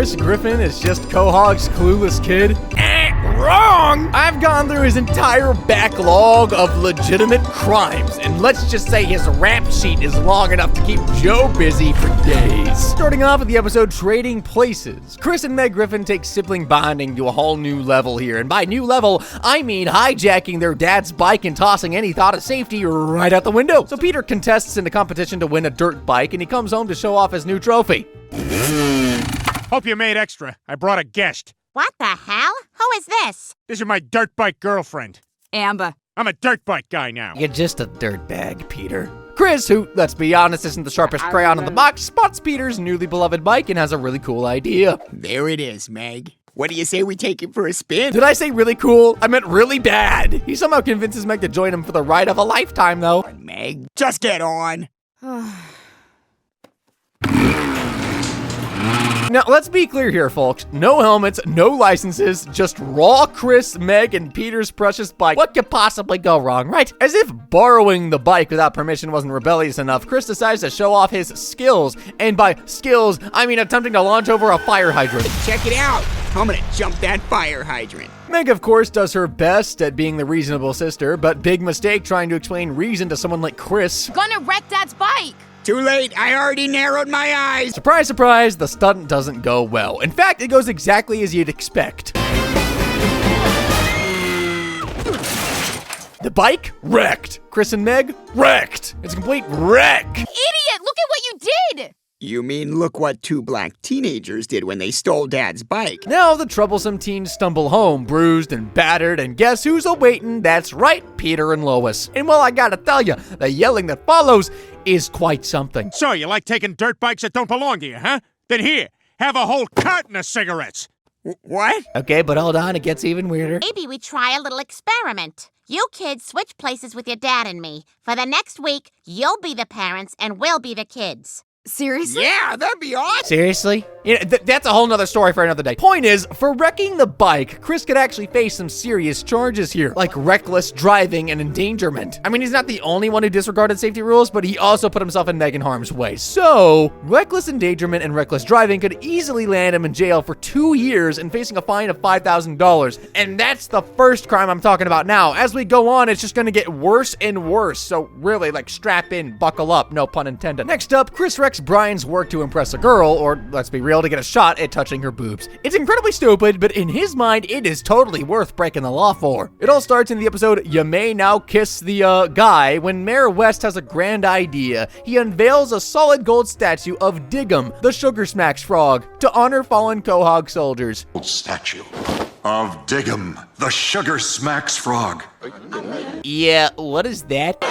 Chris Griffin is just Quahog's clueless kid? Wrong! I've gone through his entire backlog of legitimate crimes, and let's just say his rap sheet is long enough to keep Joe busy for days. Starting off with the episode Trading Places. Chris and Meg Griffin take sibling bonding to a whole new level here, and by new level, I mean hijacking their dad's bike and tossing any thought of safety right out the window. So Peter contests in the competition to win a dirt bike, and he comes home to show off his new trophy. Hope you made extra. I brought a guest. What the hell? Who is this? This is my dirt bike girlfriend. Amber. I'm a dirt bike guy now. You're just a dirtbag, Peter. Chris, who, let's be honest, isn't the sharpest crayon in the box, spots Peter's newly beloved bike and has a really cool idea. There it is, Meg. What do you say we take it for a spin? Did I say really cool? I meant really bad. He somehow convinces Meg to join him for the ride of a lifetime, though. Meg, just get on. Now, let's be clear here, folks. No helmets, no licenses, just raw Chris, Meg, and Peter's precious bike. What could possibly go wrong, right? As if borrowing the bike without permission wasn't rebellious enough, Chris decides to show off his skills. And by skills, I mean attempting to launch over a fire hydrant. Check it out. I'm gonna jump that fire hydrant. Meg, of course, does her best at being the reasonable sister, but big mistake trying to explain reason to someone like Chris. Gonna wreck Dad's bike. Too late, I already narrowed my eyes. Surprise, surprise, the stunt doesn't go well. In fact, it goes exactly as you'd expect. The bike, wrecked. Chris and Meg, wrecked. It's a complete wreck. Idiot, look at what you did. You mean look what two black teenagers did when they stole Dad's bike? Now the troublesome teens stumble home, bruised and battered, and guess who's a-waiting? That's right, Peter and Lois. And well, I gotta tell you, the yelling that follows is quite something. So, you like taking dirt bikes that don't belong to you, huh? Then here, have a whole carton of cigarettes. What? Okay, but hold on, it gets even weirder. Maybe we try a little experiment. You kids switch places with your dad and me. For the next week, you'll be the parents and we'll be the kids. Seriously? Yeah, that'd be awesome. Seriously? You know, that's a whole nother story for another day. Point is, for wrecking the bike, Chris could actually face some serious charges here, like reckless driving and endangerment. I mean, he's not the only one who disregarded safety rules, but he also put himself in Meg in harm's way. So, reckless endangerment and reckless driving could easily land him in jail for 2 years and facing a fine of $5,000. And that's the first crime I'm talking about now. As we go on, it's just gonna get worse and worse. So really, like, strap in, buckle up, no pun intended. Next up, Chris wrecks Brian's work to impress a girl, or let's be real, to get a shot at touching her boobs. It's incredibly stupid, but in his mind, it is totally worth breaking the law for. It all starts in the episode You May Now Kiss the Guy, when Mayor West has a grand idea. He unveils a solid gold statue of Diggum, the Sugar Smacks frog, to honor fallen Quahog soldiers. Statue of Diggum, the Sugar Smacks frog. Yeah, what is that?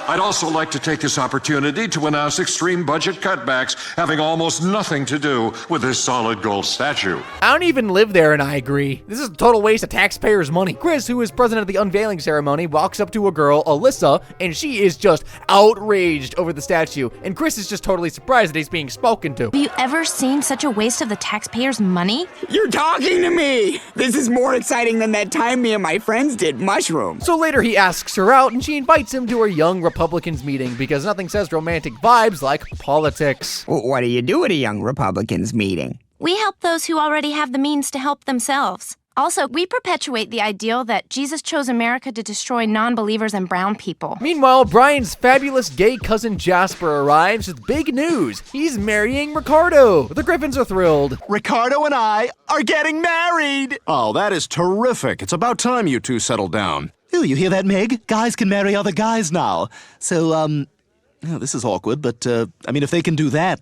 I'd also like to take this opportunity to announce extreme budget cutbacks having almost nothing to do with this solid gold statue. I don't even live there, and I agree. This is a total waste of taxpayers' money. Chris, who is present at the unveiling ceremony, walks up to a girl, Alyssa, and she is just outraged over the statue. And Chris is just totally surprised that he's being spoken to. Have you ever seen such a waste of the taxpayers' money? You're talking to me. This is more exciting than that time me and my friends did mushrooms. So later he asks her out, and she invites him to her young Republicans meeting because nothing says romantic vibes like politics. What do you do at a young Republicans meeting? We help those who already have the means to help themselves. Also, we perpetuate the ideal that Jesus chose America to destroy non-believers and brown people. Meanwhile, Brian's fabulous gay cousin Jasper arrives with big news. He's marrying Ricardo. The Griffins are thrilled. Ricardo and I are getting married! Oh, that is terrific. It's about time you two settled down. Oh, you hear that, Meg? Guys can marry other guys now. So, this is awkward, but, if they can do that,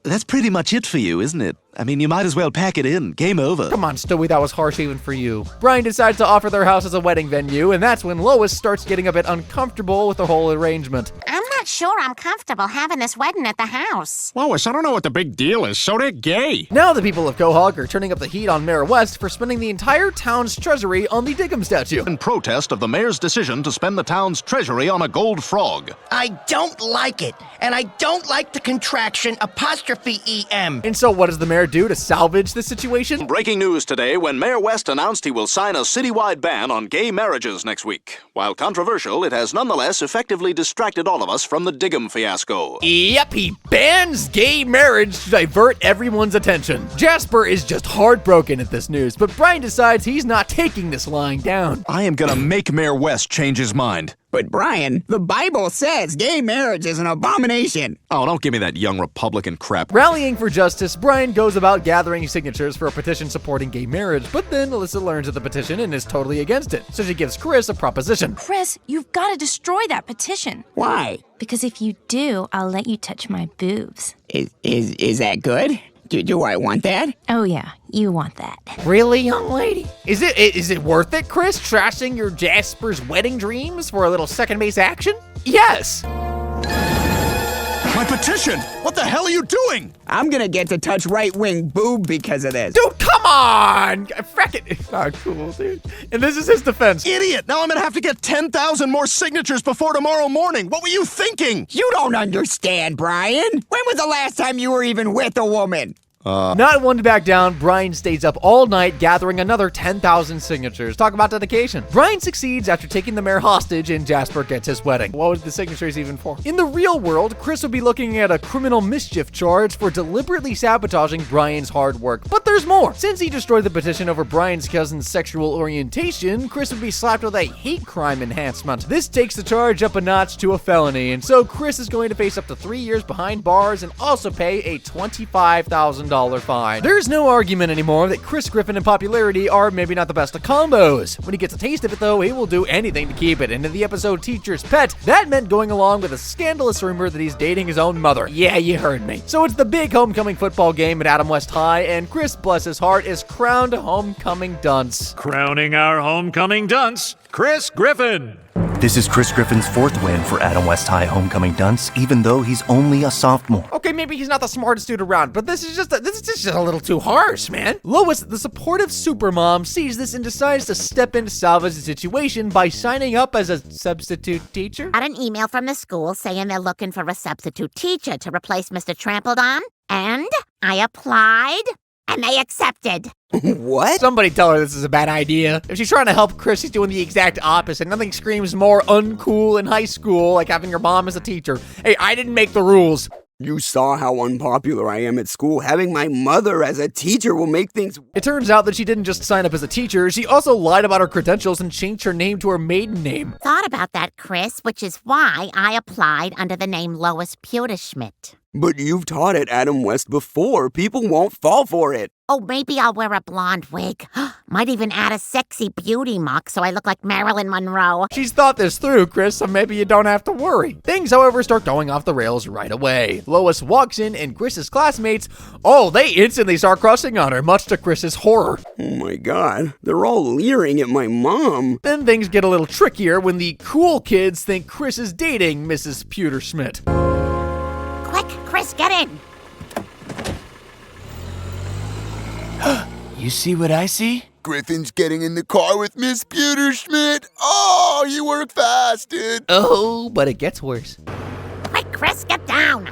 that's pretty much it for you, isn't it? I mean, you might as well pack it in. Game over. Come on, Stewie, that was harsh even for you. Brian decides to offer their house as a wedding venue, and that's when Lois starts getting a bit uncomfortable with the whole arrangement. I'm not sure I'm comfortable having this wedding at the house. Lois, I don't know what the big deal is, so they're gay. Now the people of Quahog are turning up the heat on Mayor West for spending the entire town's treasury on the Diggum statue. In protest of the mayor's decision to spend the town's treasury on a gold frog. I don't like it, and I don't like the contraction 'EM. And so what does the mayor do to salvage the situation? Breaking news today when Mayor West announced he will sign a citywide ban on gay marriages next week. While controversial, it has nonetheless effectively distracted all of us from from the Diggum fiasco. Yep, he bans gay marriage to divert everyone's attention. Jasper is just heartbroken at this news, but Brian decides he's not taking this lying down. I am gonna make Mayor West change his mind. But Brian, the Bible says gay marriage is an abomination. Oh, don't give me that young Republican crap. Rallying for justice, Brian goes about gathering signatures for a petition supporting gay marriage, but then Alyssa learns of the petition and is totally against it, so she gives Chris a proposition. Chris, you've got to destroy that petition. Why? Because if you do, I'll let you touch my boobs. Is that good? Do I want that? Oh yeah, you want that. Really, young lady? Is it worth it, Chris, trashing your Jasper's wedding dreams for a little second base action? Yes! My petition! What the hell are you doing? I'm gonna get to touch right-wing boob because of this. Dude, come on! Frack it. It's not cool, dude. And this is his defense. Idiot! Now I'm gonna have to get 10,000 more signatures before tomorrow morning. What were you thinking? You don't understand, Brian. When was the last time you were even with a woman? Not one to back down, Brian stays up all night gathering another 10,000 signatures. Talk about dedication. Brian succeeds after taking the mayor hostage and Jasper gets his wedding. What was the signatures even for? In the real world, Chris would be looking at a criminal mischief charge for deliberately sabotaging Brian's hard work. But there's more. Since he destroyed the petition over Brian's cousin's sexual orientation, Chris would be slapped with a hate crime enhancement. This takes the charge up a notch to a felony, and so Chris is going to face up to 3 years behind bars and also pay a $25,000 fine. There's no argument anymore that Chris Griffin and popularity are maybe not the best of combos. When he gets a taste of it though, he will do anything to keep it. And in the episode Teacher's Pet, that meant going along with a scandalous rumor that he's dating his own mother. Yeah, you heard me. So it's the big homecoming football game at Adam West High, and Chris, bless his heart, is crowned homecoming dunce. Crowning our homecoming dunce, Chris Griffin. This is Chris Griffin's 4th win for Adam West High homecoming dunce, even though he's only a sophomore. Okay, maybe he's not the smartest dude around, but this is just a little too harsh, man. Lois, the supportive supermom, sees this and decides to step in to salvage the situation by signing up as a substitute teacher. Got an email from the school saying they're looking for a substitute teacher to replace Mr. Trampled On, and I applied, and they accepted. What? Somebody tell her this is a bad idea. If she's trying to help Chris, she's doing the exact opposite. Nothing screams more uncool in high school like having your mom as a teacher. Hey, I didn't make the rules. You saw how unpopular I am at school. Having my mother as a teacher will make things... It turns out that she didn't just sign up as a teacher, she also lied about her credentials and changed her name to her maiden name. Thought about that, Chris, which is why I applied under the name Lois Pewterschmidt. But you've taught at Adam West before. People won't fall for it. Oh, maybe I'll wear a blonde wig. Might even add a sexy beauty mark so I look like Marilyn Monroe. She's thought this through, Chris, so maybe you don't have to worry. Things, however, start going off the rails right away. Lois walks in and Chris's classmates, they instantly start crushing on her, much to Chris's horror. Oh my god, they're all leering at my mom. Then things get a little trickier when the cool kids think Chris is dating Mrs. Pewterschmidt. Quick, Chris, get in. You see what I see? Griffin's getting in the car with Miss Pewterschmidt. Oh, you work fast, dude. Oh, but it gets worse. Quick, Chris, get down.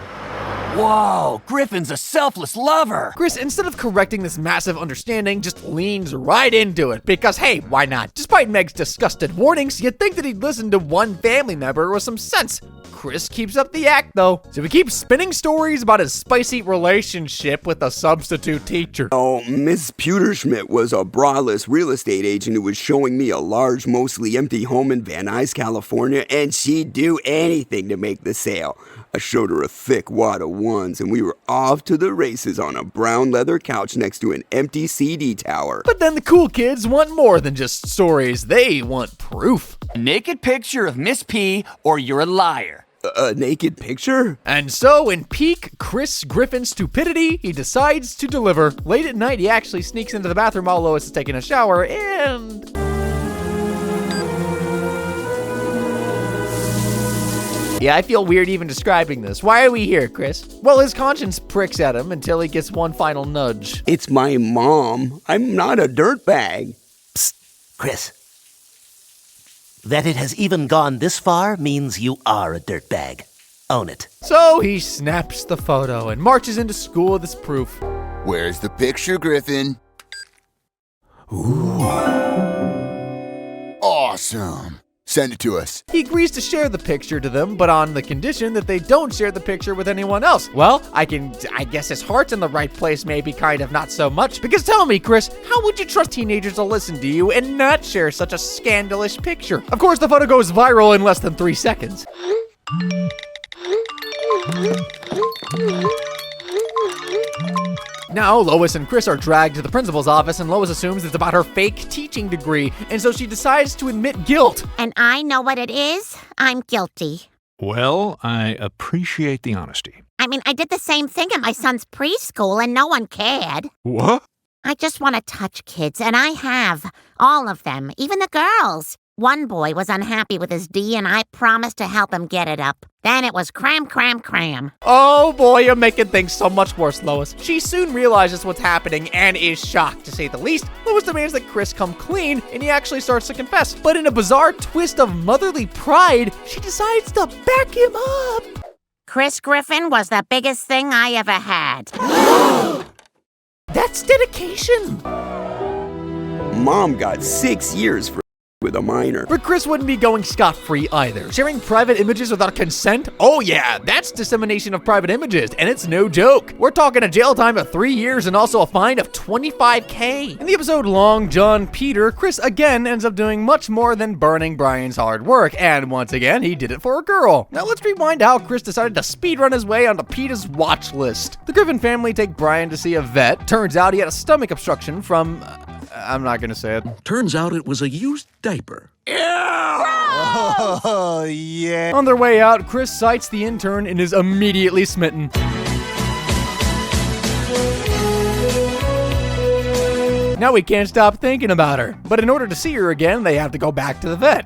Whoa, Griffin's a selfless lover. Chris, instead of correcting this massive understanding, just leans right into it because, hey, why not? Despite Meg's disgusted warnings, you'd think that he'd listen to one family member with some sense. Chris keeps up the act, though, so he keeps spinning stories about his spicy relationship with a substitute teacher. Oh, Miss Pewterschmidt was a braless real estate agent who was showing me a large, mostly empty home in Van Nuys, California, and she'd do anything to make the sale. I showed her a thick wad of ones, and we were off to the races on a brown leather couch next to an empty CD tower. But then the cool kids want more than just stories. They want proof. A naked picture of Miss P, or you're a liar. A naked picture? And so, in peak Chris Griffin stupidity, he decides to deliver. Late at night, he actually sneaks into the bathroom while Lois is taking a shower, and... Yeah, I feel weird even describing this. Why are we here, Chris? Well, his conscience pricks at him until he gets one final nudge. It's my mom. I'm not a dirtbag. Psst, Chris. That it has even gone this far means you are a dirtbag. Own it. So he snaps the photo and marches into school with his proof. Where's the picture, Griffin? Ooh. Awesome. Send it to us. He agrees to share the picture to them, but on the condition that they don't share the picture with anyone else. Well, I guess his heart's in the right place, maybe kind of not so much. Because tell me, Chris, how would you trust teenagers to listen to you and not share such a scandalous picture? Of course, the photo goes viral in less than 3 seconds. Now, Lois and Chris are dragged to the principal's office, and Lois assumes it's about her fake teaching degree, and so she decides to admit guilt. And I know what it is. I'm guilty. Well, I appreciate the honesty. I mean, I did the same thing at my son's preschool, and no one cared. What? I just want to touch kids, and I have. All of them, even the girls. One boy was unhappy with his D, and I promised to help him get it up. Then it was cram, cram, cram. Oh boy, you're making things so much worse, Lois. She soon realizes what's happening and is shocked, to say the least. Lois demands that Chris come clean, and he actually starts to confess. But in a bizarre twist of motherly pride, she decides to back him up. Chris Griffin was the biggest thing I ever had. That's dedication. Mom got 6 years for with a minor. But Chris wouldn't be going scot-free either. Sharing private images without consent? Oh yeah, that's dissemination of private images, and it's no joke. We're talking a jail time of 3 years and also a fine of $25,000. In the episode Long John Peter, Chris again ends up doing much more than burning Brian's hard work, and once again, he did it for a girl. Now let's rewind how Chris decided to speedrun his way onto Peter's watch list. The Griffin family take Brian to see a vet. Turns out he had a stomach obstruction from... I'm not gonna say it. Turns out it was a used diaper. Oh, yeah. On their way out, Chris sights the intern and is immediately smitten. Now he can't stop thinking about her. But in order to see her again, they have to go back to the vet.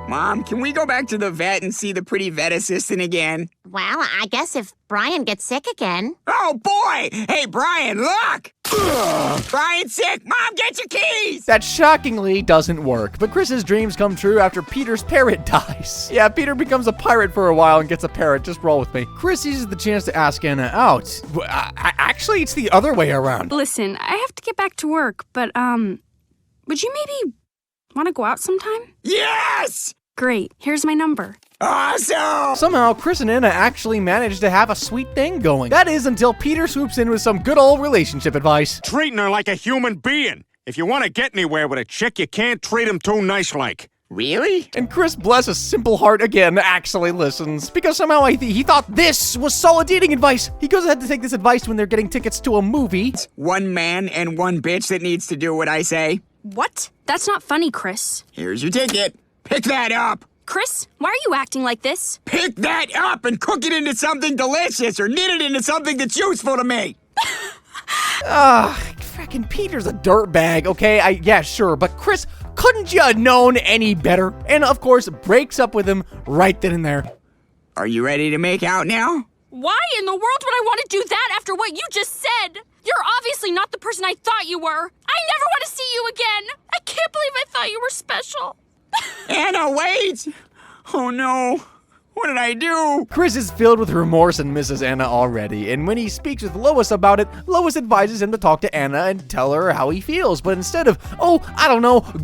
Mom, can we go back to the vet and see the pretty vet assistant again? Well, I guess if Brian gets sick again. Oh, boy! Hey, Brian, look! Brian's sick! Mom, get your keys! That shockingly doesn't work, but Chris's dreams come true after Peter's parrot dies. Yeah, Peter becomes a pirate for a while and gets a parrot. Just roll with me. Chris uses the chance to ask Anna out. Actually, it's the other way around. Listen, I have to get back to work, but, would you maybe want to go out sometime? Yes! Great. Here's my number. Awesome! Somehow, Chris and Anna actually managed to have a sweet thing going. That is until Peter swoops in with some good old relationship advice. Treating her like a human being. If you want to get anywhere with a chick, you can't treat him too nice-like. Really? And Chris, bless his simple heart again, actually listens. Because somehow he thought this was solid dating advice. He goes ahead to take this advice when they're getting tickets to a movie. It's one man and one bitch that needs to do what I say. What? That's not funny, Chris. Here's your ticket. Pick that up. Chris, why are you acting like this? Pick that up and cook it into something delicious or knit it into something that's useful to me. Frickin' Peter's a dirtbag, okay? Yeah, sure, but Chris, couldn't you have known any better? And of course, breaks up with him right then and there. Are you ready to make out now? Why in the world would I want to do that after what you just said? You're obviously not the person I thought you were. I never want to see you again. I can't believe I thought you were special. Anna, wait! Oh no, what did I do? Chris is filled with remorse and misses Anna already, and when he speaks with Lois about it, Lois advises him to talk to Anna and tell her how he feels, but instead of,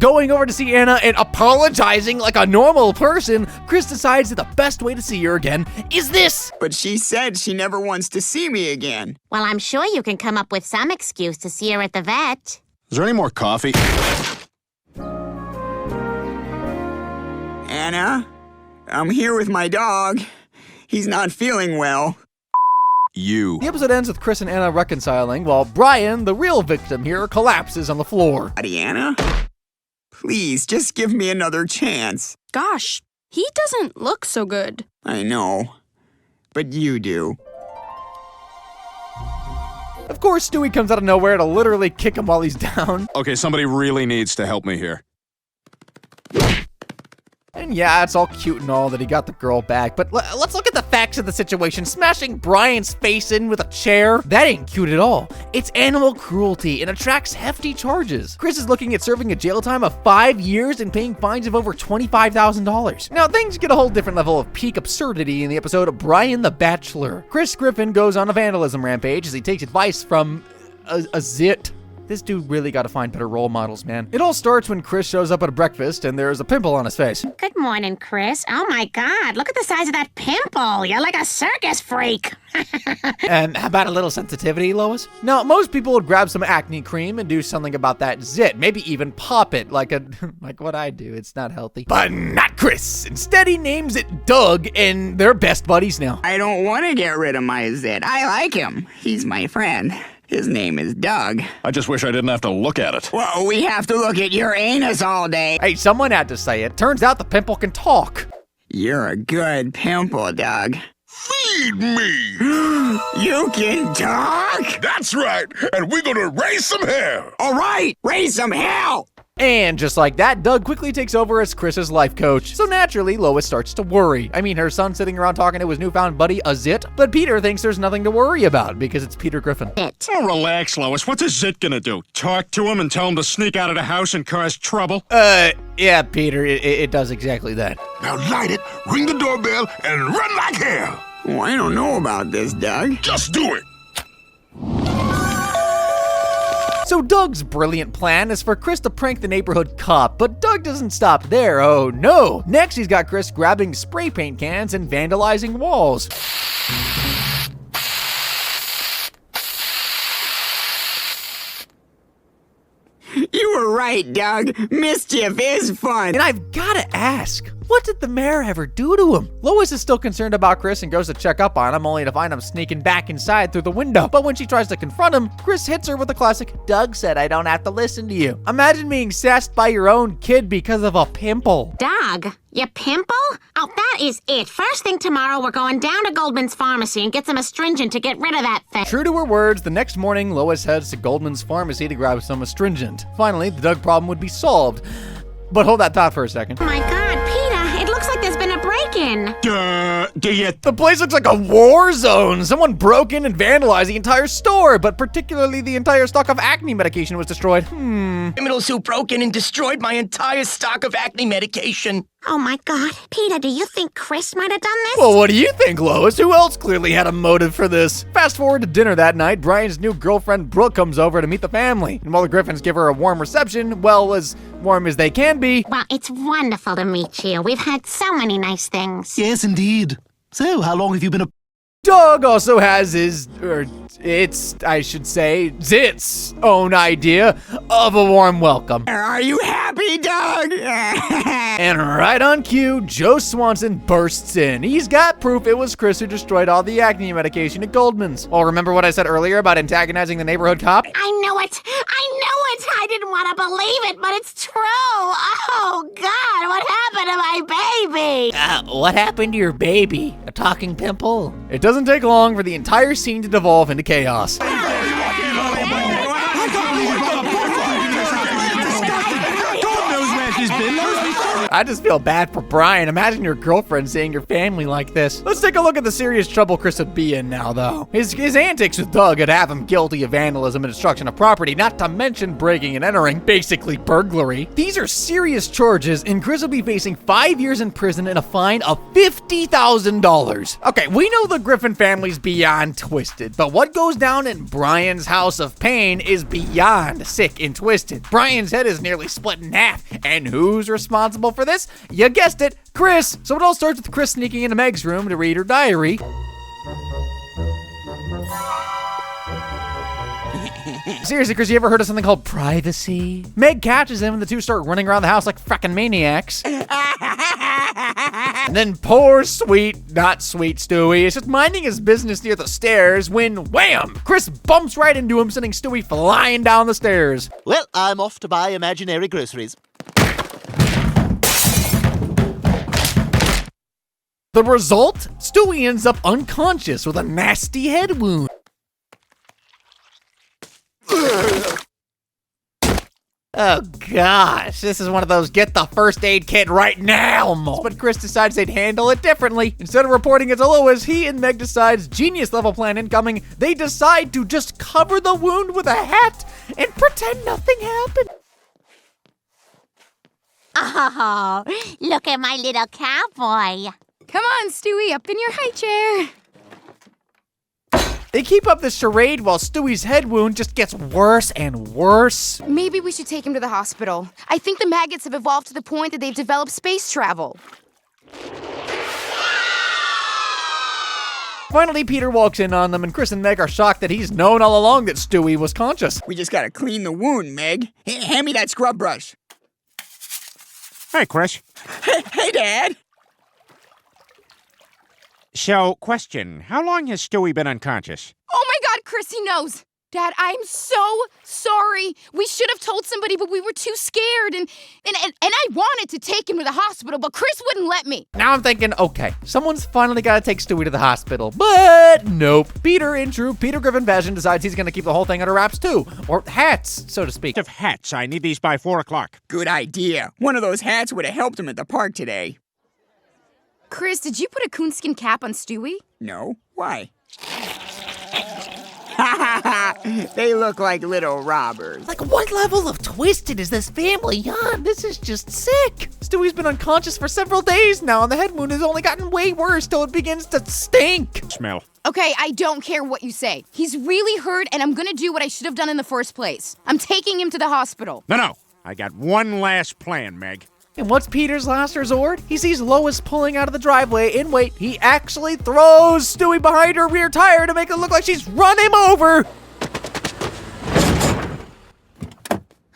going over to see Anna and apologizing like a normal person, Chris decides that the best way to see her again is this. But she said she never wants to see me again. Well, I'm sure you can come up with some excuse to see her at the vet. Is there any more coffee? Anna, I'm here with my dog. He's not feeling well. You. The episode ends with Chris and Anna reconciling, while Brian, the real victim here, collapses on the floor. Anna, please, just give me another chance. Gosh, he doesn't look so good. I know, but you do. Of course, Stewie comes out of nowhere to literally kick him while he's down. Okay, somebody really needs to help me here. And yeah, it's all cute and all that he got the girl back, but let's look at the facts of the situation. Smashing Brian's face in with a chair, that ain't cute at all. It's animal cruelty and attracts hefty charges. Chris is looking at serving a jail time of 5 years and paying fines of over $25,000. Now, things get a whole different level of peak absurdity in the episode of Brian the Bachelor. Chris Griffin goes on a vandalism rampage as he takes advice from a zit. This dude really gotta find better role models, man. It all starts when Chris shows up at a breakfast and there's a pimple on his face. Good morning, Chris. Oh my God, look at the size of that pimple. You're like a circus freak. And how about a little sensitivity, Lois? Now, most people would grab some acne cream and do something about that zit. Maybe even pop it like what I do. It's not healthy. But not Chris. Instead, he names it Doug, and they're best buddies now. I don't want to get rid of my zit. I like him. He's my friend. His name is Doug. I just wish I didn't have to look at it. Well, we have to look at your anus all day. Hey, someone had to say it. Turns out the pimple can talk. You're a good pimple, Doug. Feed me! You can talk? That's right, and we're gonna raise some hell! All right, raise some hell! And just like that, Doug quickly takes over as Chris's life coach. So naturally, Lois starts to worry. I mean, her son's sitting around talking to his newfound buddy, a zit, but Peter thinks there's nothing to worry about because it's Peter Griffin. Oh, relax, Lois. What's a zit gonna do? Talk to him and tell him to sneak out of the house and cause trouble? Yeah, Peter, it does exactly that. Now light it, ring the doorbell, and run like hell! Oh, I don't know about this, Doug. Just do it! So Doug's brilliant plan is for Chris to prank the neighborhood cop, but Doug doesn't stop there, oh no! Next, he's got Chris grabbing spray paint cans and vandalizing walls. You were right, Doug. Mischief is fun. And I've gotta ask, what did the mayor ever do to him? Lois is still concerned about Chris and goes to check up on him, only to find him sneaking back inside through the window. But when she tries to confront him, Chris hits her with a classic, "Doug said I don't have to listen to you." Imagine being sassed by your own kid because of a pimple. Doug, your pimple? Oh, that is it. First thing tomorrow, we're going down to Goldman's Pharmacy and get some astringent to get rid of that thing. True to her words, the next morning, Lois heads to Goldman's Pharmacy to grab some astringent. Finally, the Doug problem would be solved. But hold that thought for a second. Oh my God, Peter, it looks like there's been a break-in. The place looks like a war zone. Someone broke in and vandalized the entire store, but particularly the entire stock of acne medication was destroyed. Criminals who broke in and destroyed my entire stock of acne medication. Oh my God, Peter, do you think Chris might have done this? Well, what do you think, Lois? Who else clearly had a motive for this? Fast forward to dinner that night, Brian's new girlfriend Brooke comes over to meet the family. And while the Griffins give her a warm reception, well, as warm as they can be. Well, it's wonderful to meet you. We've had so many nice things. Yes, indeed. So, how long have you been a... Doug also has his, I should say, Zit's own idea of a warm welcome. Are you happy, Doug? And right on cue, Joe Swanson bursts in. He's got proof it was Chris who destroyed all the acne medication at Goldman's. Oh, remember what I said earlier about antagonizing the neighborhood cop? I knew it. I didn't want to believe it, but it's true. Oh, God, what happened to my baby? What happened to your baby? A talking pimple? It doesn't take long for the entire scene to devolve into chaos. I just feel bad for Brian. Imagine your girlfriend seeing your family like this. Let's take a look at the serious trouble Chris would be in now, though. His antics with Doug would have him guilty of vandalism and destruction of property, not to mention breaking and entering, basically burglary. These are serious charges, and Chris will be facing 5 years in prison and a fine of $50,000. Okay, we know the Griffin family's beyond twisted, but what goes down in Brian's house of pain is beyond sick and twisted. Brian's head is nearly split in half, and who's responsible for this? You guessed it, Chris. So it all starts with Chris sneaking into Meg's room to read her diary. Seriously, Chris, you ever heard of something called privacy? Meg catches him and the two start running around the house like frickin' maniacs. And then poor not sweet Stewie is just minding his business near the stairs when, wham! Chris bumps right into him, sending Stewie flying down the stairs. Well, I'm off to buy imaginary groceries. The result? Stewie ends up unconscious with a nasty head wound. Oh gosh, this is one of those get the first aid kit right now moments. But Chris decides they'd handle it differently. Instead of reporting it to Lois, he and Meg decides genius level plan incoming. They decide to just cover the wound with a hat and pretend nothing happened. Oh, look at my little cowboy. Come on, Stewie, up in your high chair. They keep up this charade while Stewie's head wound just gets worse and worse. Maybe we should take him to the hospital. I think the maggots have evolved to the point that they've developed space travel. Finally, Peter walks in on them, and Chris and Meg are shocked that he's known all along that Stewie was conscious. We just gotta clean the wound, Meg. Hand me that scrub brush. Hey, Chris. Hey, Dad. So, question. How long has Stewie been unconscious? Oh my God, Chris, he knows. Dad, I'm so sorry. We should have told somebody, but we were too scared, and I wanted to take him to the hospital, but Chris wouldn't let me. Now I'm thinking, okay, someone's finally got to take Stewie to the hospital, but nope. Peter, in true Peter Griffin fashion, decides he's going to keep the whole thing under wraps too, or hats, so to speak. Of hats, I need these by 4 o'clock. Good idea. One of those hats would have helped him at the park today. Chris, did you put a coonskin cap on Stewie? No. Why? They look like little robbers. Like, what level of twisted is this family on? This is just sick. Stewie's been unconscious for several days now, and the head wound has only gotten way worse till it begins to stink. Smell. Okay, I don't care what you say. He's really hurt, and I'm gonna do what I should have done in the first place. I'm taking him to the hospital. No. I got one last plan, Meg. And what's Peter's last resort? He sees Lois pulling out of the driveway, and wait, he actually throws Stewie behind her rear tire to make it look like she's run him over.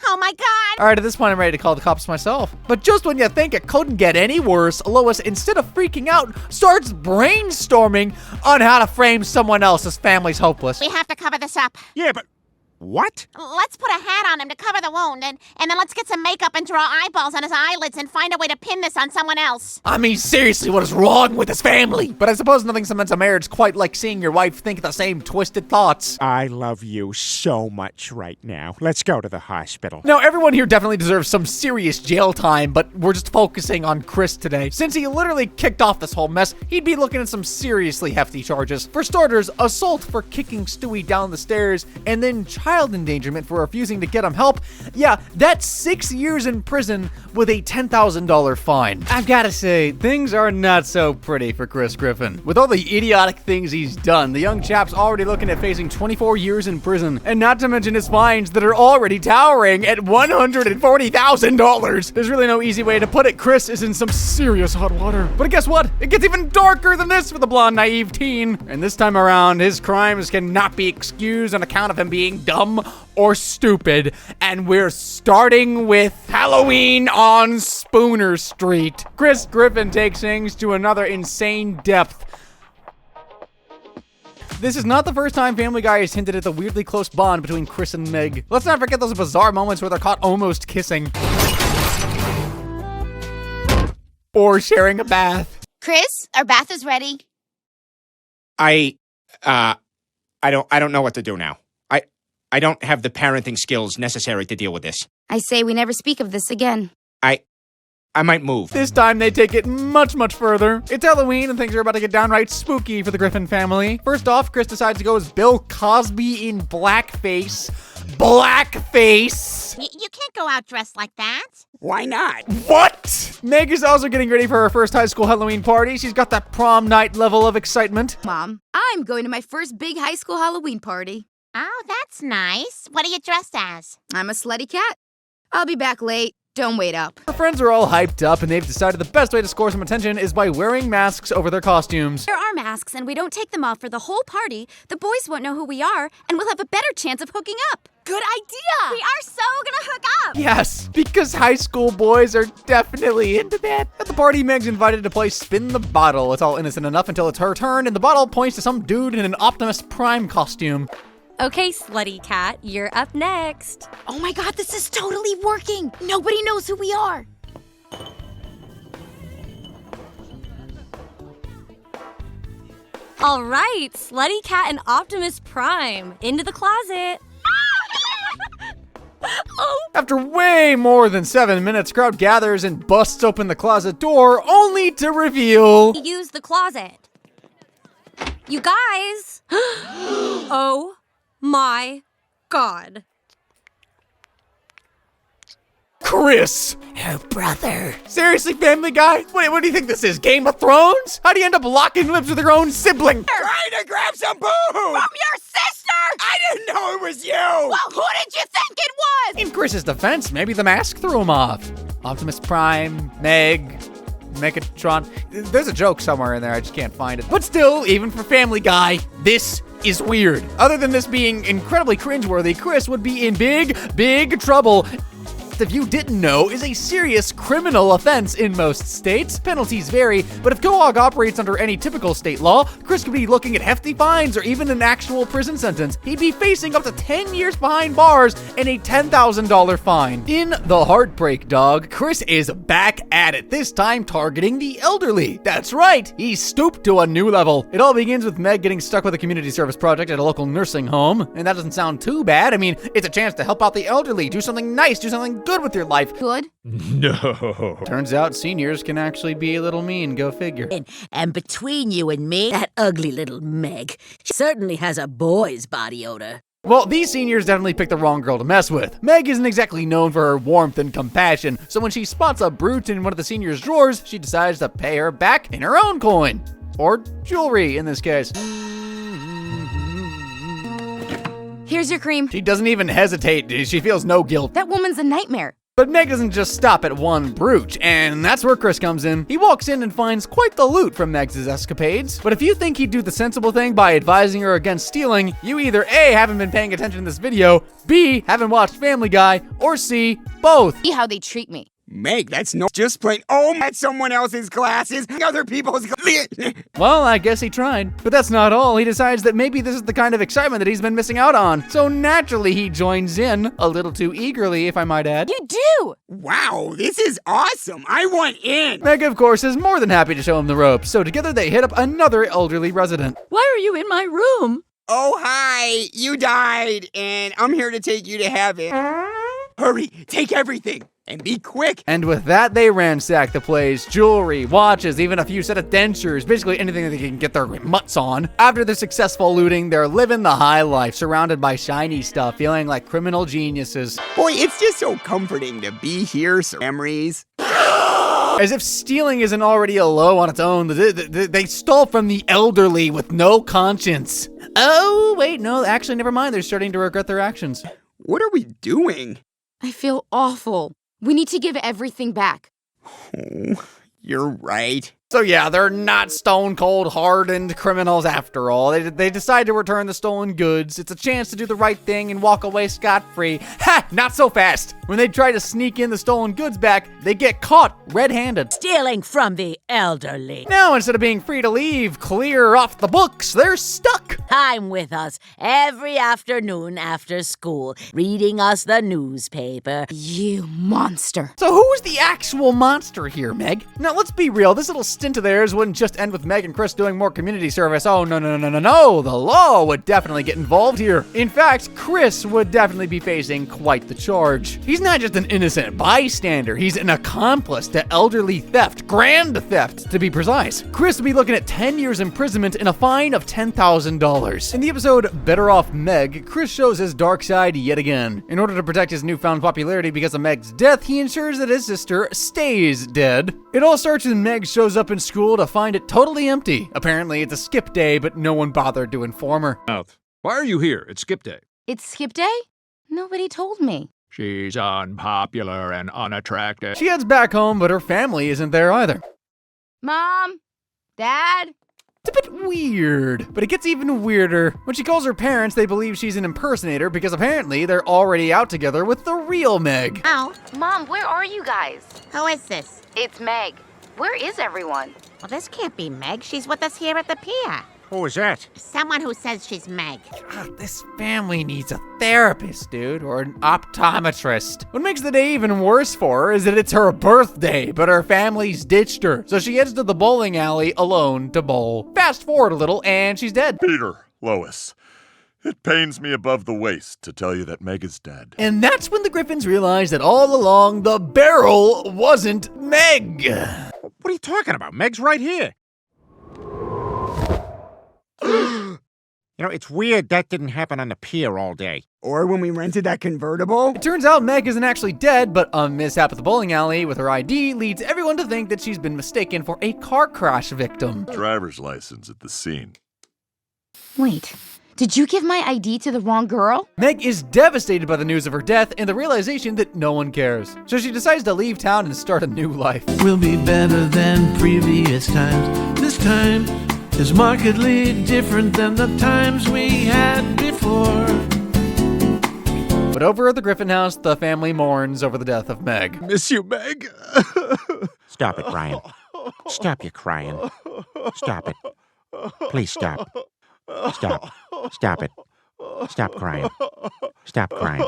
Oh my God! All right, at this point, I'm ready to call the cops myself. But just when you think it couldn't get any worse, Lois, instead of freaking out, starts brainstorming on how to frame someone else's family's hopeless. We have to cover this up. Yeah, but what? Let's put a hat on him to cover the wound, and then let's get some makeup and draw eyeballs on his eyelids and find a way to pin this on someone else. I mean, seriously, what is wrong with this family? But I suppose nothing cements a marriage quite like seeing your wife think the same twisted thoughts. I love you so much right now. Let's go to the hospital. Now, everyone here definitely deserves some serious jail time, but we're just focusing on Chris today. Since he literally kicked off this whole mess, he'd be looking at some seriously hefty charges. For starters, assault for kicking Stewie down the stairs, and then child endangerment for refusing to get him help. Yeah, that's 6 years in prison with a $10,000 fine. I've gotta say, things are not so pretty for Chris Griffin. With all the idiotic things he's done, the young chap's already looking at facing 24 years in prison, and not to mention his fines that are already towering at $140,000. There's really no easy way to put it. Chris is in some serious hot water. But guess what? It gets even darker than this for the blonde, naive teen. And this time around, his crimes cannot be excused on account of him being dumb or stupid. And we're starting with Halloween on Spooner Street. Chris Griffin takes things to another insane depth. This is not the first time Family Guy has hinted at the weirdly close bond between Chris and Meg. Let's not forget those bizarre moments where they're caught almost kissing. Or sharing a bath. Chris, our bath is ready. I don't know what to do now. I don't have the parenting skills necessary to deal with this. I say we never speak of this again. I might move. This time they take it much, much further. It's Halloween and things are about to get downright spooky for the Griffin family. First off, Chris decides to go as Bill Cosby in blackface. Blackface! You can't go out dressed like that. Why not? What? Meg is also getting ready for her first high school Halloween party. She's got that prom night level of excitement. Mom, I'm going to my first big high school Halloween party. Oh, that's nice. What are you dressed as? I'm a slutty cat. I'll be back late. Don't wait up. Her friends are all hyped up, and they've decided the best way to score some attention is by wearing masks over their costumes. There are masks, and we don't take them off for the whole party. The boys won't know who we are, and we'll have a better chance of hooking up. Good idea! We are so gonna hook up! Yes, because high school boys are definitely into that. At the party, Meg's invited to play Spin the Bottle. It's all innocent enough until it's her turn, and the bottle points to some dude in an Optimus Prime costume. Okay, slutty cat, you're up next. Oh my God, this is totally working. Nobody knows who we are. All right, slutty cat and Optimus Prime, into the closet. After way more than 7 minutes, crowd gathers and busts open the closet door, only to reveal... Use the closet. You guys! Oh my God. Chris. Her brother. Seriously, Family Guy? What do you think this is, Game of Thrones? How do you end up locking lips with your own sibling? Trying to grab some boo! From your sister! I didn't know it was you! Well, who did you think it was? In Chris's defense, maybe the mask threw him off. Optimus Prime, Meg, Megatron. There's a joke somewhere in there, I just can't find it. But still, even for Family Guy, this is weird. Other than this being incredibly cringeworthy, Chris would be in big trouble. If you didn't know, is a serious criminal offense in most states. Penalties vary, but if GoHog operates under any typical state law, Chris could be looking at hefty fines or even an actual prison sentence. He'd be facing up to 10 years behind bars and a $10,000 fine. In The Heartbreak Dog, Chris is back at it, this time targeting the elderly. That's right, he's stooped to a new level. It all begins with Meg getting stuck with a community service project at a local nursing home, and that doesn't sound too bad. I mean, it's a chance to help out the elderly, do something nice, do something good with your life. Good? No. Turns out seniors can actually be a little mean, go figure. And between you and me, that ugly little Meg, she certainly has a boy's body odor. Well, these seniors definitely picked the wrong girl to mess with. Meg isn't exactly known for her warmth and compassion, so when she spots a brute in one of the seniors' drawers, she decides to pay her back in her own coin. Or jewelry, in this case. Here's your cream. She doesn't even hesitate. She feels no guilt. That woman's a nightmare. But Meg doesn't just stop at one brooch, and that's where Chris comes in. He walks in and finds quite the loot from Meg's escapades. But if you think he'd do the sensible thing by advising her against stealing, you either A, haven't been paying attention in this video, B, haven't watched Family Guy, or C, both. See how they treat me. Meg, that's no just plain. Oh, that's someone else's glasses. Other people's glasses. Well, I guess he tried. But that's not all. He decides that maybe this is the kind of excitement that he's been missing out on. So naturally, he joins in, a little too eagerly, if I might add. You do! Wow, this is awesome. I want in. Meg, of course, is more than happy to show him the ropes. So together they hit up another elderly resident. Why are you in my room? Oh, hi. You died, and I'm here to take you to heaven. Hurry, take everything. And be quick. And with that, they ransack the place. Jewelry, watches, even a few set of dentures, basically anything that they can get their mutts on. After the successful looting, they're living the high life, surrounded by shiny stuff, feeling like criminal geniuses. Boy, it's just so comforting to be here, so memories. As if stealing isn't already a low on its own, they stole from the elderly with no conscience. Oh, wait, no, actually, never mind. They're starting to regret their actions. What are we doing? I feel awful. We need to give everything back. Oh, you're right. So yeah, they're not stone cold hardened criminals after all. They decide to return the stolen goods. It's a chance to do the right thing and walk away scot-free. Ha! Not so fast. When they try to sneak in the stolen goods back, they get caught red-handed. Stealing from the elderly. Now, instead of being free to leave, clear off the books, they're stuck. Time with us every afternoon after school, reading us the newspaper. You monster. So who's the actual monster here, Meg? Now, let's be real. This little stint of theirs wouldn't just end with Meg and Chris doing more community service. Oh, no. The law would definitely get involved here. In fact, Chris would definitely be facing quite the charge. He's not just an innocent bystander. He's an accomplice to elderly theft, grand theft, to be precise. Chris would be looking at 10 years imprisonment and a fine of $10,000. In the episode Better Off Meg, Chris shows his dark side yet again. In order to protect his newfound popularity because of Meg's death, he ensures that his sister stays dead. It all starts when Meg shows up in school to find it totally empty. Apparently, it's a skip day, but no one bothered to inform her. Why are you here? It's skip day. It's skip day? Nobody told me. She's unpopular and unattractive. She heads back home, but her family isn't there either. Mom? Dad? It's a bit weird, but it gets even weirder. When she calls her parents, they believe she's an impersonator because apparently they're already out together with the real Meg. Oh, Mom, where are you guys? who is this? It's Meg. Where is everyone? Well, this can't be Meg. She's with us here at the pier. Who is that? Someone who says she's Meg. God, this family needs a therapist, dude, or an optometrist. What makes the day even worse for her is that it's her birthday, but her family's ditched her. So she heads to the bowling alley alone to bowl. Fast forward a little, and she's dead. Peter, Lois, it pains me above the waist to tell you that Meg is dead. And that's when the Griffins realize that all along, the barrel wasn't Meg. What are you talking about? Meg's right here. You know, it's weird that didn't happen on the pier all day. Or when we rented that convertible. It turns out Meg isn't actually dead, but a mishap at the bowling alley with her ID leads everyone to think that she's been mistaken for a car crash victim. Driver's license at the scene. Wait, did you give my ID to the wrong girl? Meg is devastated by the news of her death and the realization that no one cares. So she decides to leave town and start a new life. Will be better than previous times. This time is markedly different than the times we had before. But over at the Griffin house, the family mourns over the death of Meg. Miss you, Meg. Stop it, Brian. Stop your crying. Stop it. Please stop. Stop. Stop it. Stop crying. Stop crying.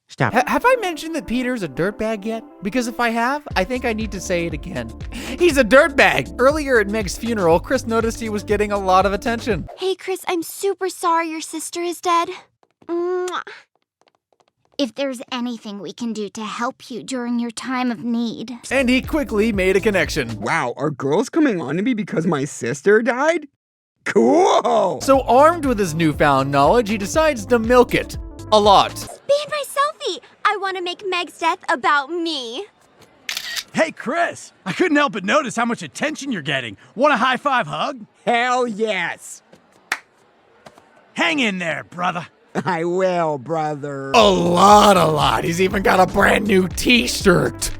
Stop. Have I mentioned that Peter's a dirtbag yet? Because if I have, I think I need to say it again. He's a dirtbag! Earlier at Meg's funeral, Chris noticed he was getting a lot of attention. Hey, Chris, I'm super sorry your sister is dead. Mwah. If there's anything we can do to help you during your time of need. And he quickly made a connection. Wow, are girls coming on to me because my sister died? Cool! So armed with his newfound knowledge, he decides to milk it. A lot. Be my selfie! I want to make Meg's death about me. Hey, Chris, I couldn't help but notice how much attention you're getting. Want a high-five hug? Hell yes! Hang in there, brother. I will, brother. A lot. He's even got a brand new t-shirt.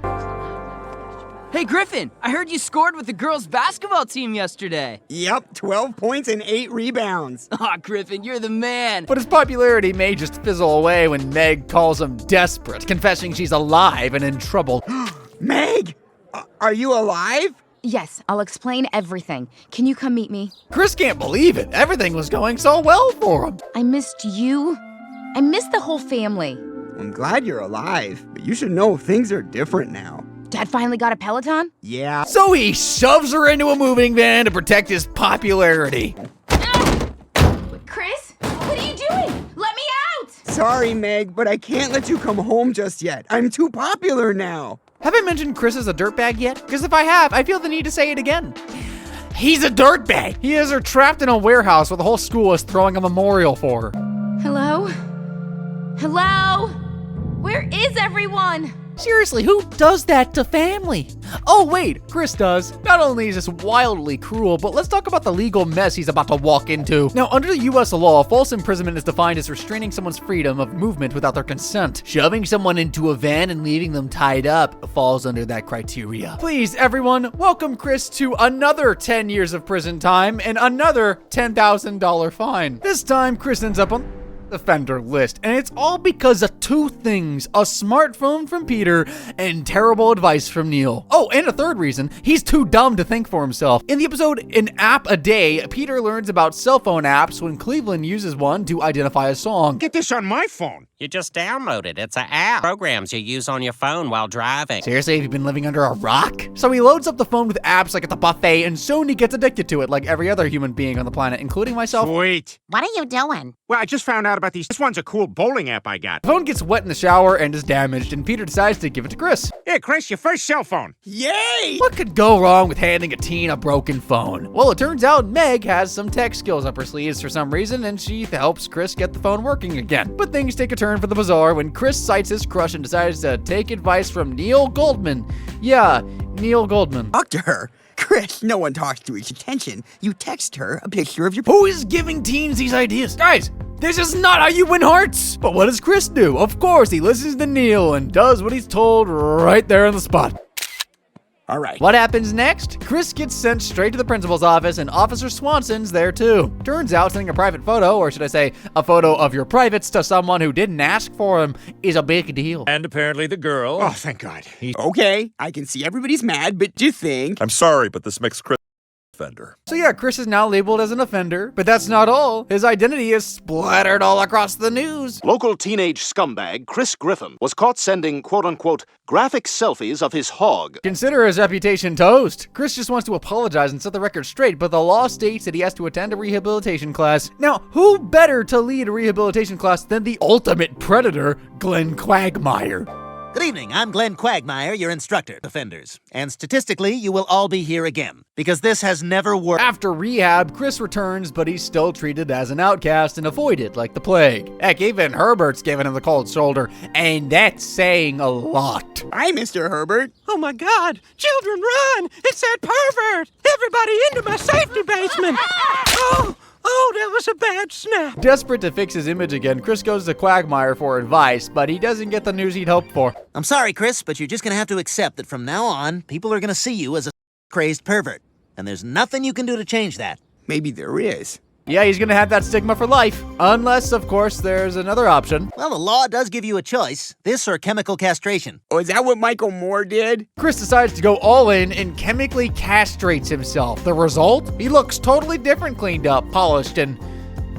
Hey, Griffin, I heard you scored with the girls' basketball team yesterday. Yep, 12 points and 8 rebounds. Aw, Griffin, you're the man. But his popularity may just fizzle away when Meg calls him desperate, confessing she's alive and in trouble. Meg, are you alive? Yes, I'll explain everything. Can you come meet me? Chris can't believe it. Everything was going so well for him. I missed you. I missed the whole family. I'm glad you're alive, but you should know things are different now. Dad finally got a Peloton? Yeah. So he shoves her into a moving van to protect his popularity. Chris, what are you doing? Let me out! Sorry, Meg, but I can't let you come home just yet. I'm too popular now. Have I mentioned Chris is a dirtbag yet? Because if I have, I feel the need to say it again. He's a dirtbag. He has her trapped in a warehouse where the whole school is throwing a memorial for her. Hello? Hello? Where is everyone? Seriously, who does that to family? Oh wait, Chris does. Not only is this wildly cruel, but let's talk about the legal mess he's about to walk into. Now, under the US law, false imprisonment is defined as restraining someone's freedom of movement without their consent. Shoving someone into a van and leaving them tied up falls under that criteria. Please, everyone, welcome Chris to another 10 years of prison time and another $10,000 fine. This time, Chris ends up on offender list, and it's all because of two things: a smartphone from Peter and terrible advice from Neil. Oh, and a third reason: he's too dumb to think for himself. In the episode An App a Day, Peter learns about cell phone apps when Cleveland uses one to identify a song. Get this on my phone. You just download it. It's an app. Programs you use on your phone while driving. Seriously, have you been living under a rock? So he loads up the phone with apps like at the buffet, and soon he gets addicted to it like every other human being on the planet, including myself. Sweet. What are you doing? Well, I just found out about these. This one's a cool bowling app I got. The phone gets wet in the shower and is damaged, and Peter decides to give it to Chris. Here, Chris, your first cell phone. Yay! What could go wrong with handing a teen a broken phone? Well, it turns out Meg has some tech skills up her sleeves for some reason, and she helps Chris get the phone working again. But things take a turn for the bizarre when Chris cites his crush and decides to take advice from Neil Goldman. Yeah, Neil Goldman. Talk to her. Chris, no one talks to each attention. You text her a picture of your... Who is giving teens these ideas? Guys, this is not how you win hearts. But what does Chris do? Of course, he listens to Neil and does what he's told right there on the spot. All right. What happens next? Chris gets sent straight to the principal's office, and Officer Swanson's there too. Turns out sending a private photo, or should I say, a photo of your privates to someone who didn't ask for them, is a big deal. And apparently the girl... Oh, thank God. Okay, I can see everybody's mad, but do you think... I'm sorry, but this makes Chris offender. So yeah, Chris is now labeled as an offender, but that's not all. His identity is splattered all across the news. Local teenage scumbag Chris Griffin was caught sending quote-unquote graphic selfies of his hog. Consider his reputation toast. Chris just wants to apologize and set the record straight, but the law states that he has to attend a rehabilitation class. Now, who better to lead a rehabilitation class than the ultimate predator, Glenn Quagmire? Good evening, I'm Glenn Quagmire, your instructor, offenders. And statistically, you will all be here again, because this has never worked. After rehab, Chris returns, but he's still treated as an outcast and avoided like the plague. Heck, even Herbert's giving him the cold shoulder, and that's saying a lot. Hi, Mr. Herbert. Oh my God! Children, run! It's that pervert! Everybody into my safety basement! Oh, that was a bad snap. Desperate to fix his image again, Chris goes to Quagmire for advice, but he doesn't get the news he'd hoped for. I'm sorry, Chris, but you're just gonna have to accept that from now on, people are gonna see you as a crazed pervert. And there's nothing you can do to change that. Maybe there is. Yeah, he's gonna have that stigma for life. Unless, of course, there's another option. Well, the law does give you a choice. This or chemical castration. Oh, is that what Michael Moore did? Chris decides to go all in and chemically castrates himself. The result? He looks totally different, cleaned up, polished, and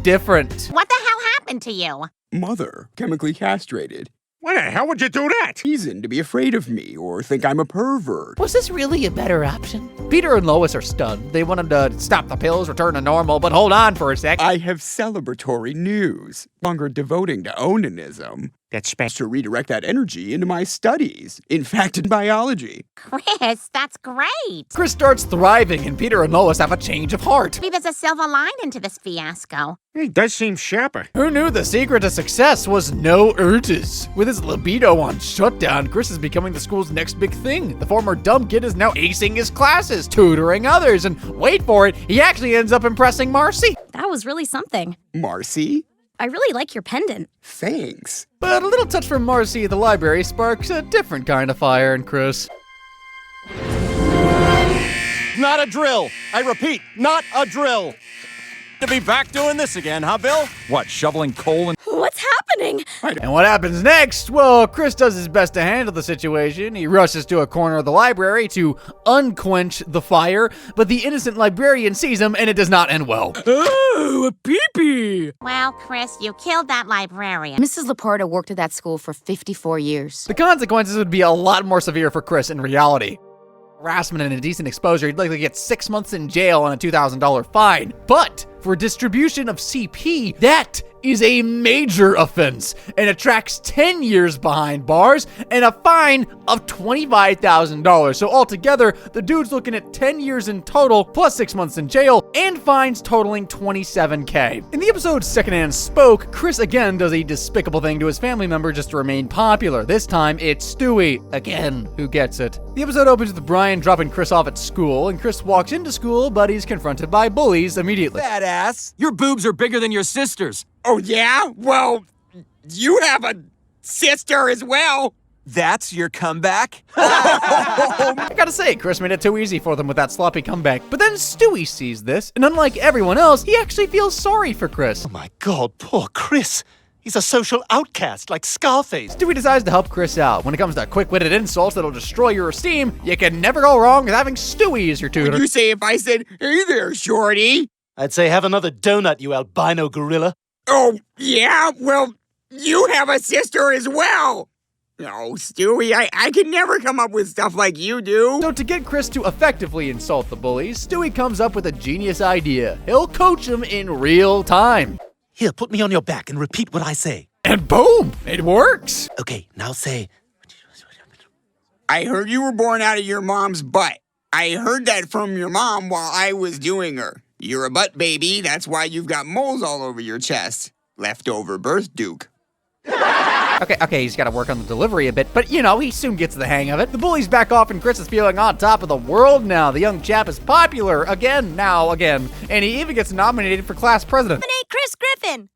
different. What the hell happened to you? Mother, chemically castrated. Why the hell would you do that? Reason to be afraid of me or think I'm a pervert. Was this really a better option? Peter and Lois are stunned. They want him to stop the pills, return to normal, but hold on for a sec. I have celebratory news. Longer devoting to onanism. That's special. To redirect that energy into my studies. In fact, in biology. Chris, that's great. Chris starts thriving, and Peter and Lois have a change of heart. Maybe there's a silver lining to this fiasco. He does seem sharper. Who knew the secret to success was no urges? With his libido on shutdown, Chris is becoming the school's next big thing. The former dumb kid is now acing his classes, tutoring others, and wait for it, he actually ends up impressing Marcy. That was really something. Marcy? I really like your pendant. Thanks. But a little touch from Marcy at the library sparks a different kind of fire in Chris. Not a drill. I repeat, not a drill. To be back doing this again, huh, Bill? What, shoveling coal and... What's happening? And what happens next? Well, Chris does his best to handle the situation. He rushes to a corner of the library to unquench the fire, but the innocent librarian sees him and it does not end well. Oh, a pee-pee! Well, Chris, you killed that librarian. Mrs. Laporta worked at that school for 54 years. The consequences would be a lot more severe for Chris in reality. Harassment and indecent exposure, he'd likely get 6 months in jail and a $2,000 fine. But for distribution of CP, that is a major offense and attracts 10 years behind bars and a fine of $25,000. So altogether, the dude's looking at 10 years in total, plus 6 months in jail, and fines totaling $27K. In the episode Secondhand Spoke, Chris again does a despicable thing to his family member just to remain popular. This time, it's Stewie, again, who gets it. The episode opens with Brian dropping Chris off at school, and Chris walks into school, but he's confronted by bullies immediately. Badass. Your boobs are bigger than your sister's. Oh, yeah? Well, you have a sister as well. That's your comeback? I gotta say, Chris made it too easy for them with that sloppy comeback. But then Stewie sees this, and unlike everyone else, he actually feels sorry for Chris. Oh my God, poor Chris. He's a social outcast like Scarface. Stewie decides to help Chris out. When it comes to quick-witted insults that'll destroy your esteem, you can never go wrong with having Stewie as your tutor. What'd you say if I said, hey there, shorty? I'd say have another donut, you albino gorilla. Oh, yeah? Well, you have a sister as well. No, Stewie, I can never come up with stuff like you do. So to get Chris to effectively insult the bullies, Stewie comes up with a genius idea. He'll coach him in real time. Here, put me on your back and repeat what I say. And boom, it works. Okay, now say... I heard you were born out of your mom's butt. I heard that from your mom while I was doing her. You're a butt baby, that's why you've got moles all over your chest. Leftover birth duke. Okay, he's got to work on the delivery a bit, but you know, he soon gets the hang of it. The bullies back off and Chris is feeling on top of the world now. The young chap is popular again, and he even gets nominated for class president. Nominate Chris Griffin!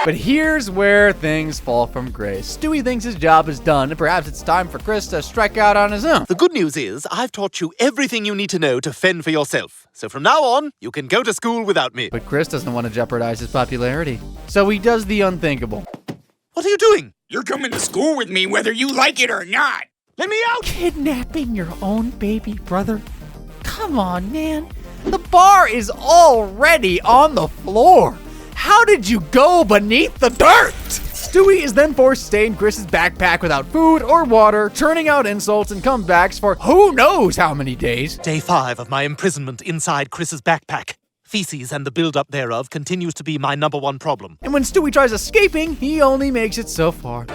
But here's where things fall from grace. Stewie thinks his job is done, and perhaps it's time for Chris to strike out on his own. The good news is, I've taught you everything you need to know to fend for yourself. So from now on, you can go to school without me. But Chris doesn't want to jeopardize his popularity. So he does the unthinkable. What are you doing? You're coming to school with me whether you like it or not. Let me out! Kidnapping your own baby brother? Come on, man. The bar is already on the floor. How did you go beneath the dirt? Stewie is then forced to stay in Chris's backpack without food or water, churning out insults and comebacks for who knows how many days. Day 5 of my imprisonment inside Chris's backpack. Feces and the buildup thereof continues to be my #1 problem. And when Stewie tries escaping, he only makes it so far.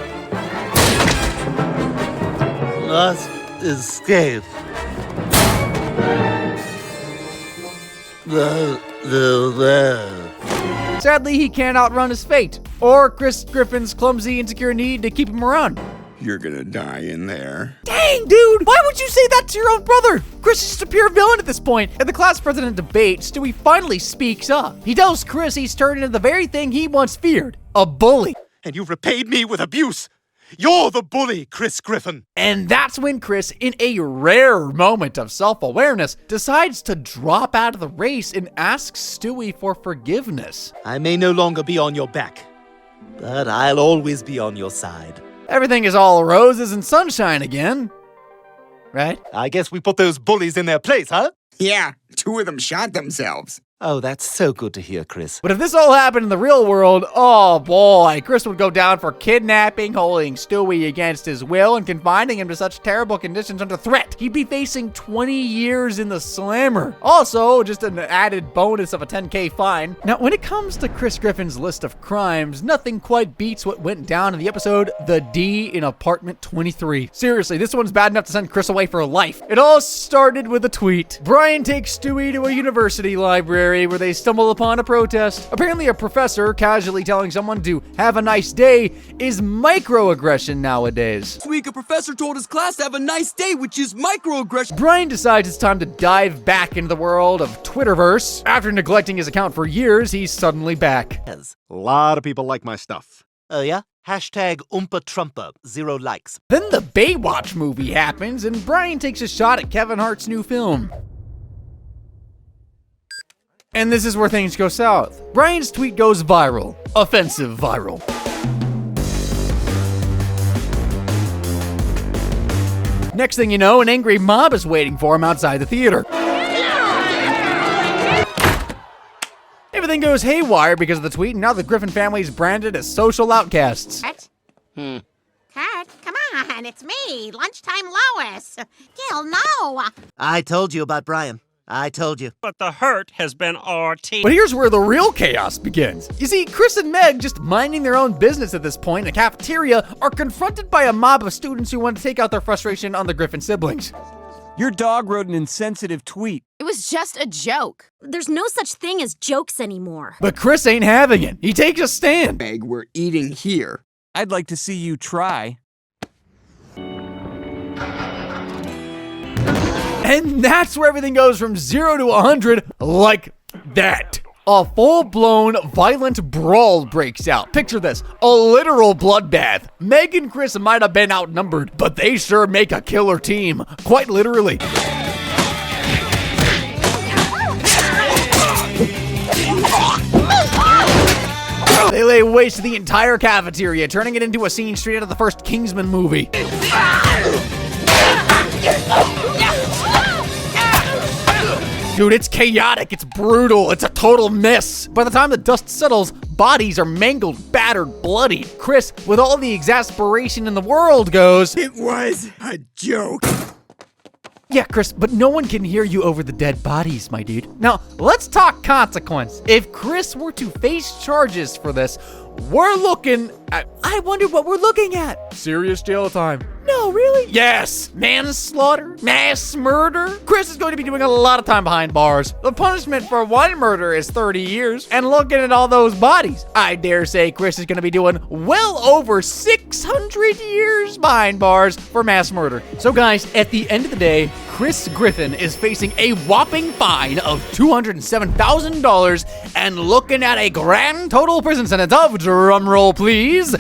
must escape. Sadly, he can't outrun his fate, or Chris Griffin's clumsy, insecure need to keep him around. You're gonna die in there. Dang, dude! Why would you say that to your own brother? Chris is just a pure villain at this point. At the class president debate, Stewie finally speaks up. He tells Chris he's turned into the very thing he once feared, a bully. And you've repaid me with abuse. You're the bully, Chris Griffin. And that's when Chris, in a rare moment of self-awareness, decides to drop out of the race and asks Stewie for forgiveness. I may no longer be on your back, but I'll always be on your side. Everything is all roses and sunshine again. Right? I guess we put those bullies in their place, huh? Yeah, 2 of them shot themselves. Oh, that's so good to hear, Chris. But if this all happened in the real world, oh boy, Chris would go down for kidnapping, holding Stewie against his will, and confining him to such terrible conditions under threat. He'd be facing 20 years in the slammer. Also, just an added bonus of a $10,000 fine. Now, when it comes to Chris Griffin's list of crimes, nothing quite beats what went down in the episode The D in Apartment 23. Seriously, this one's bad enough to send Chris away for life. It all started with a tweet. Brian takes Stewie to a university library where they stumble upon a protest. Apparently a professor casually telling someone to have a nice day is microaggression nowadays. This week a professor told his class to have a nice day, which is microaggression. Brian decides it's time to dive back into the world of Twitterverse. After neglecting his account for years, he's suddenly back. A lot of people like my stuff. Oh yeah? Hashtag Oompa Trumpa, 0 likes. Then the Baywatch movie happens and Brian takes a shot at Kevin Hart's new film. And this is where things go south. Brian's tweet goes viral. Offensive viral. Next thing you know, an angry mob is waiting for him outside the theater. Everything goes haywire because of the tweet, and now the Griffin family is branded as social outcasts. Kurt, come on, it's me, Lunchtime Lois. Gil, no. I told you about Brian. I told you. But the hurt has been RT. But here's where the real chaos begins. You see, Chris and Meg, just minding their own business at this point in a cafeteria, are confronted by a mob of students who want to take out their frustration on the Griffin siblings. Your dog wrote an insensitive tweet. It was just a joke. There's no such thing as jokes anymore. But Chris ain't having it. He takes a stand. Meg, we're eating here. I'd like to see you try. And that's where everything goes from 0 to 100 like that. A full-blown violent brawl breaks out. Picture this, a literal bloodbath. Meg and Chris might have been outnumbered, but they sure make a killer team, quite literally. They lay waste to the entire cafeteria, turning it into a scene straight out of the first Kingsman movie. Dude, it's chaotic, it's brutal, it's a total mess. By the time the dust settles, bodies are mangled, battered, bloody. Chris, with all the exasperation in the world, goes, "It was a joke." Yeah, Chris, but no one can hear you over the dead bodies, my dude. Now, let's talk consequence. If Chris were to face charges for this, we're looking at, I wonder what we're looking at. Serious jail time. No, really? Yes. Manslaughter, mass murder. Chris is going to be doing a lot of time behind bars. The punishment for one murder is 30 years. And looking at all those bodies, I dare say Chris is going to be doing well over 600 years behind bars for mass murder. So guys, at the end of the day, Chris Griffin is facing a whopping fine of $207,000 and looking at a grand total prison sentence of, drumroll please,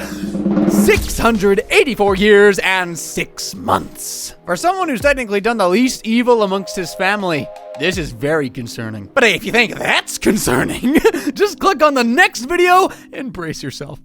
684 years and 6 months. For someone who's technically done the least evil amongst his family, this is very concerning. But hey, if you think that's concerning, just click on the next video and brace yourself.